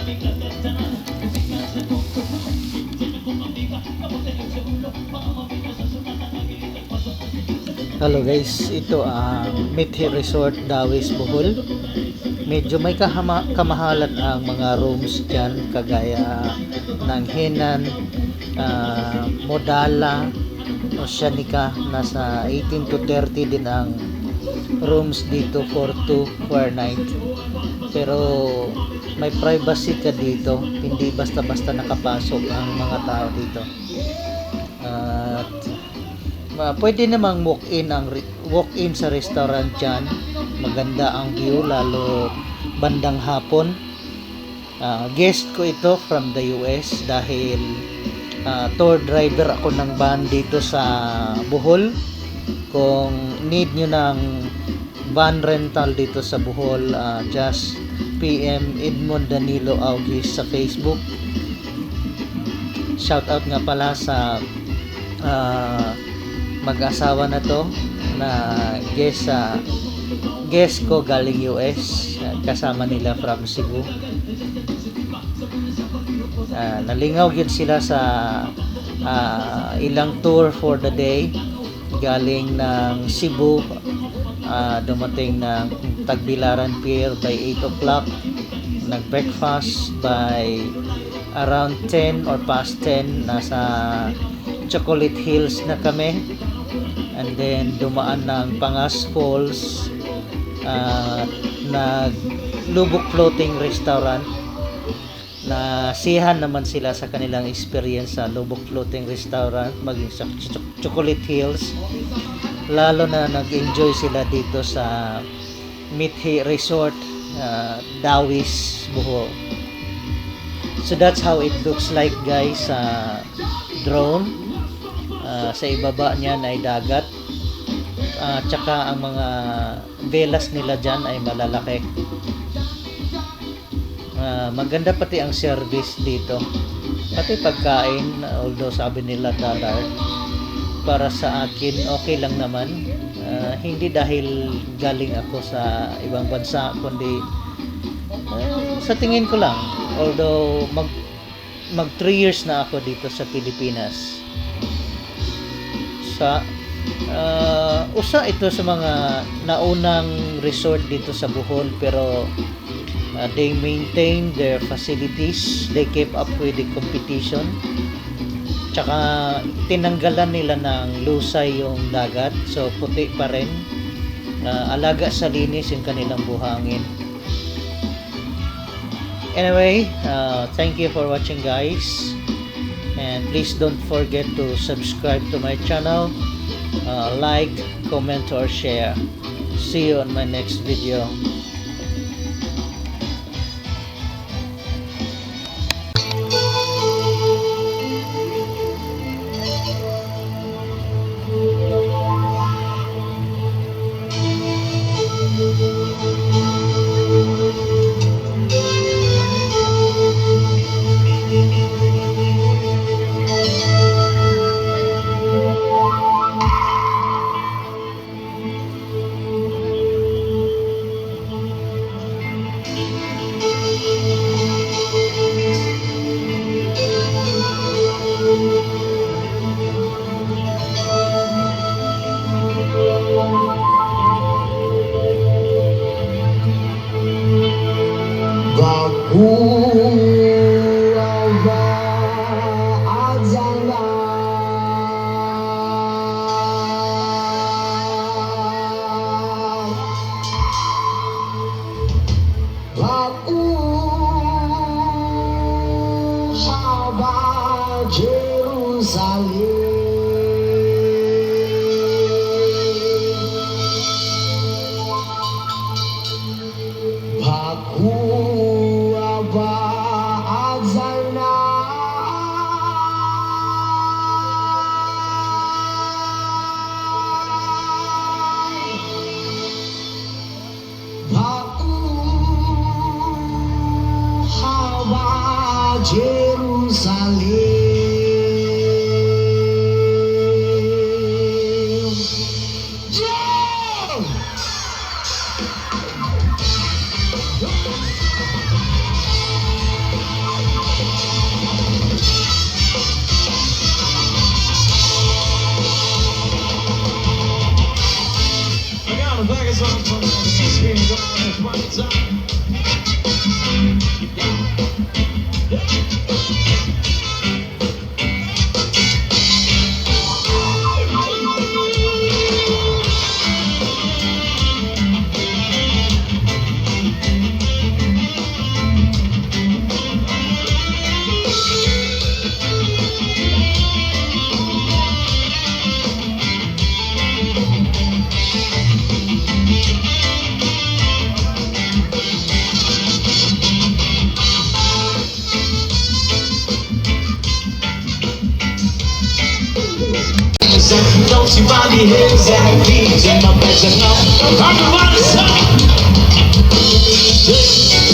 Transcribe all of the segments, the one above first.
Hello guys, ito ang Mithi Resort Dawis Bohol. Medyo may kamahalan ang mga rooms dyan, kagaya ng Henan, Modala, Oceanica. Nasa 18 to 30 din ang rooms dito for 2 per night. Pero may privacy ka dito, hindi basta-basta nakapasok ang mga tao dito. At pwede namang walk-in sa restaurant dyan. Maganda ang view, lalo bandang hapon. Guest ko ito from the US dahil tour driver ako ng van dito sa Bohol. Kung need nyo ng van rental dito sa Bohol, just PM Edmond Danilo August sa Facebook. Shout out nga pala sa mag-asawa na to na guest ko galing US, kasama nila from Cebu. Nalingaw yun sila sa ilang tour for the day galing ng Cebu. Dumating ng Tagbilaran Pier by 8 o'clock, nag-breakfast by around 10 or past 10, nasa Chocolate Hills na kami, and then dumaan ng Pangas Falls, nag-Lubok Floating Restaurant. Nasiyahan naman sila sa kanilang experience sa Lubok Floating Restaurant, maging sa Chocolate Hills, lalo na nag-enjoy sila dito sa Mithi Resort Dawis Bohol. So that's how it looks like guys, sa drone. Sa ibaba niyan ay dagat, tsaka ang mga velas nila dyan ay malalaki. Maganda pati ang service dito, pati pagkain, although sabi nila dollar, para sa akin okay lang naman. Hindi dahil galing ako sa ibang bansa, kundi sa tingin ko lang, although mag 3 years na ako dito sa Pilipinas. Usa ito sa mga naunang resort dito sa Bohol, pero they maintain their facilities, they keep up with the competition, tsaka tinanggalan nila ng lusay yung dagat, so puti pa rin. Alaga sa linis yung kanilang buhangin. Anyway, thank you for watching guys, and please don't forget to subscribe to my channel, like, comment or share. See you on my next video. Don't you body hips and feet in my bed enough. Everybody stop.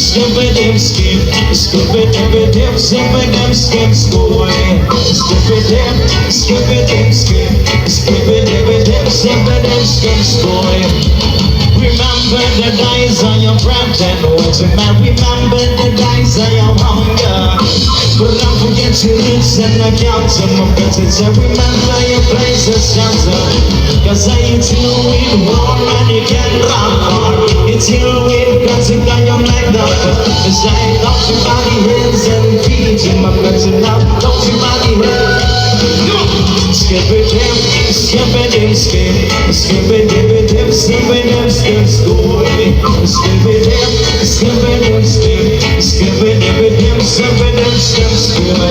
Skip it, dip, skip, skip it, dip, dip, skip it, dip, skip, school. Skip it, dip, skip it, dip, skip, skip it, dip, dip, skip it, dip, skip, school. Remember the days on your breath and words, man. Remember the days on your hunger. But don't forget your roots and the count of my presence. And remember your place of shelter. Cause I eat you with warm and you can run far. It's you with guns and gun your neck up. Cause I ain't don't you body hands and feet in my presence now. Don't you body hands. Skip it, dip, skip it, dip, skip, skip it, dip, dip, skip it, dip, skip, school. Skip it, dip, skip it, dip, skip, skip it, dip, dip, skip it, dip, skip, school.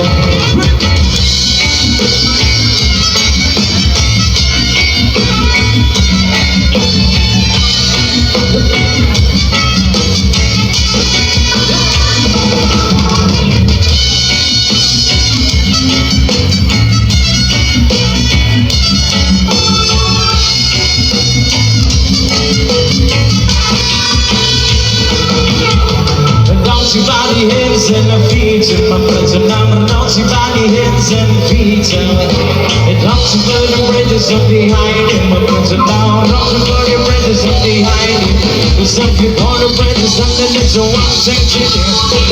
Naughty body hands and the feet in my present. I'm a naughty body hands and feet. It helps to burn the bridges up behind him. My present now, not to burn the bridges up behind him. Cause if you burn the bridges up, then it's a one section.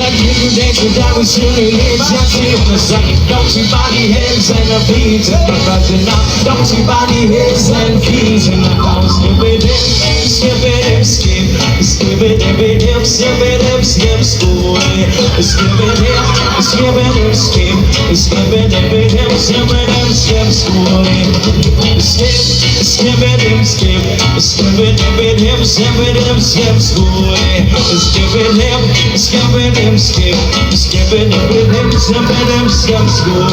That little days that I was soon in it, just in the sun. Naughty body hands and the feet in my present now. Naughty body hands and feet in my house. Skip it, skip it, skip, skip it, skip it, skip it, skip, school. Skip it, skip it, skip, skip it, skip it, skip, school. Skip, skip it, skip, skip it, skip it, skip, school. Skip it, skip it, skip, skip it, skip, school.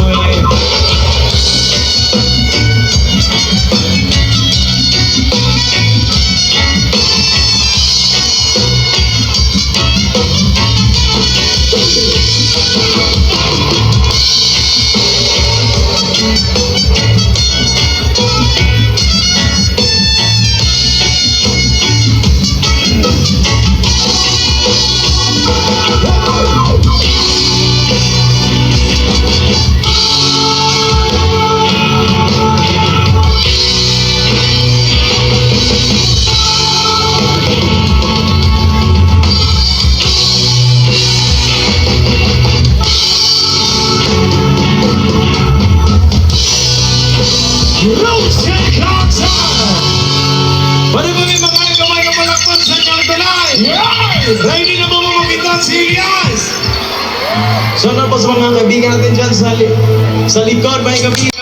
Ready na mga mabitan serious! So na po sa mga kaibigan natin dyan sa likod, may kaibigan.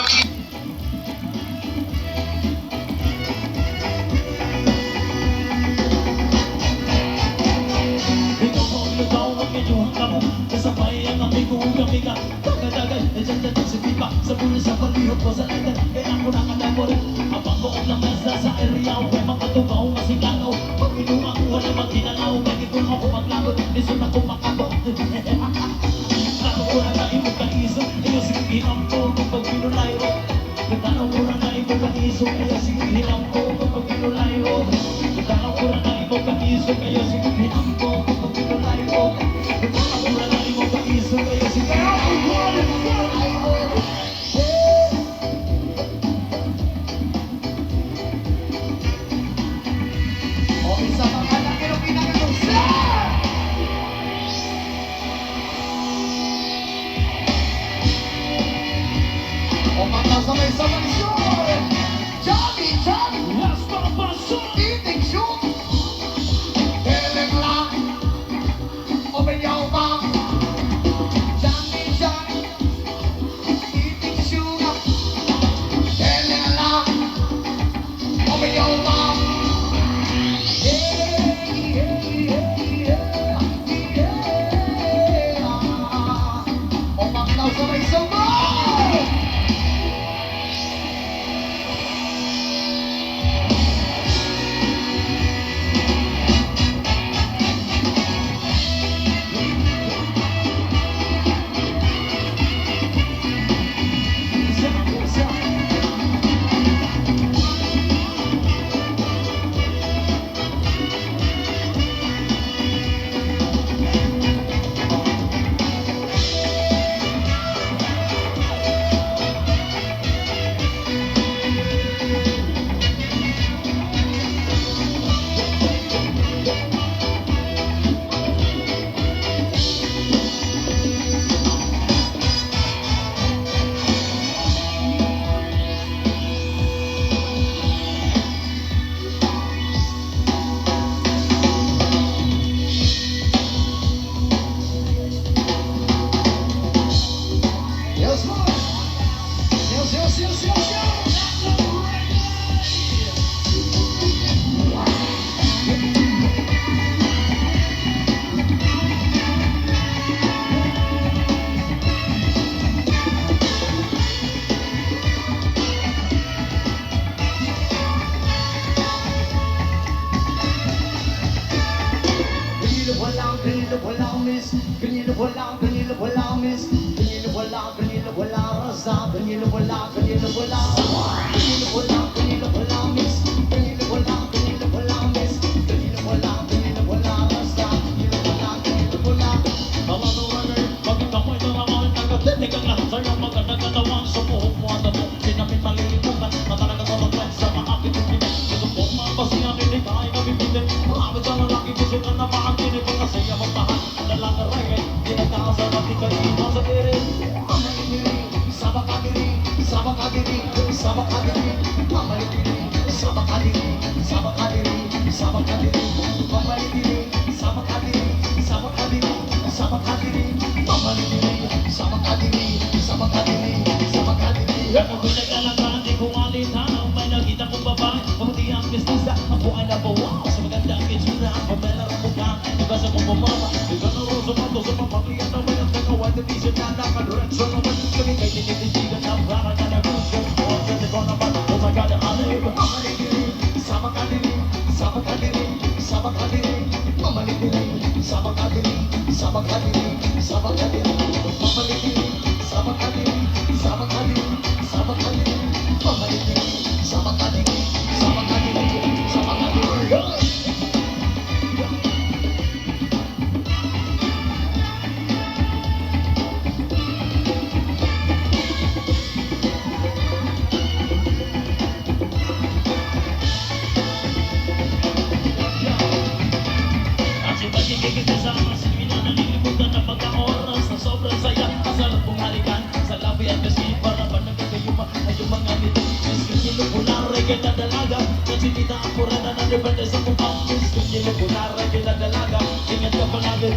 miss. Vanilla wala, rasa. Vanilla wala, vanilla wala. Vanilla wala, miss. Vanilla wala, miss. Vanilla wala, rasa. Vanilla wala. Mga runner, bakit ako'y naraman? Nagatinig ang lahat sa'yo, magandang katawan sa buhok mo at ako. Sinapit malilimutan, matalaga sa magpag sa mga pinipinit. Gusto ko mapasiyan, hindi tayo nabibitin. Marami sa lalaki, gusto ka na makakinig. Pagkasaya magmahal, dalang na reggae. Tinagkasa natin kayo sa ere. Mamalidiri, sabakadiri, sabakadiri, sabakadiri. Mamalidiri, sabakadiri, sabakadiri, sabakadiri. Mamalidiri, sabakadiri, sabakadiri, sabakadiri. Mamalidiri, sabakadiri, sabakadiri, sabakadiri. Ako pinag-alagaan, di ko alitaw. May nakita kong babae, mabuti ang pistisa. Ako ay nabawa sa magandang itsura. Pamela ang mukha, iba sa kong bumama. Iba na rin sa pato, sa pamalian na may ang tagawa. Division na nakadiretso naman. Kami kay tinititigan na para ka na gusto. O, kasi ko naman, oh my God, alib. Mamalidiri, sabakadiri, sabakadiri, sabakadiri. Mamalidiri, sabakadiri, sabakadiri, sabakadiri. Mamalidiri, sabakadiri, sabakadiri, sabakadiri. Mamalidiri, sabakadiri, sabakadiri, sabakadiri. At si pagkikigit kasama sa mina nalilimutan na pagka-oras na sobrang saya. Masarap kong halikan sa labi at kasi para ba nagkakayuma ay yung mga nito. Miss kong pula, reggae na dalaga. Nagsinita ang kurana na depende sa mukha. Miss kong pula, reggae na dalaga. Ingat ka palagi.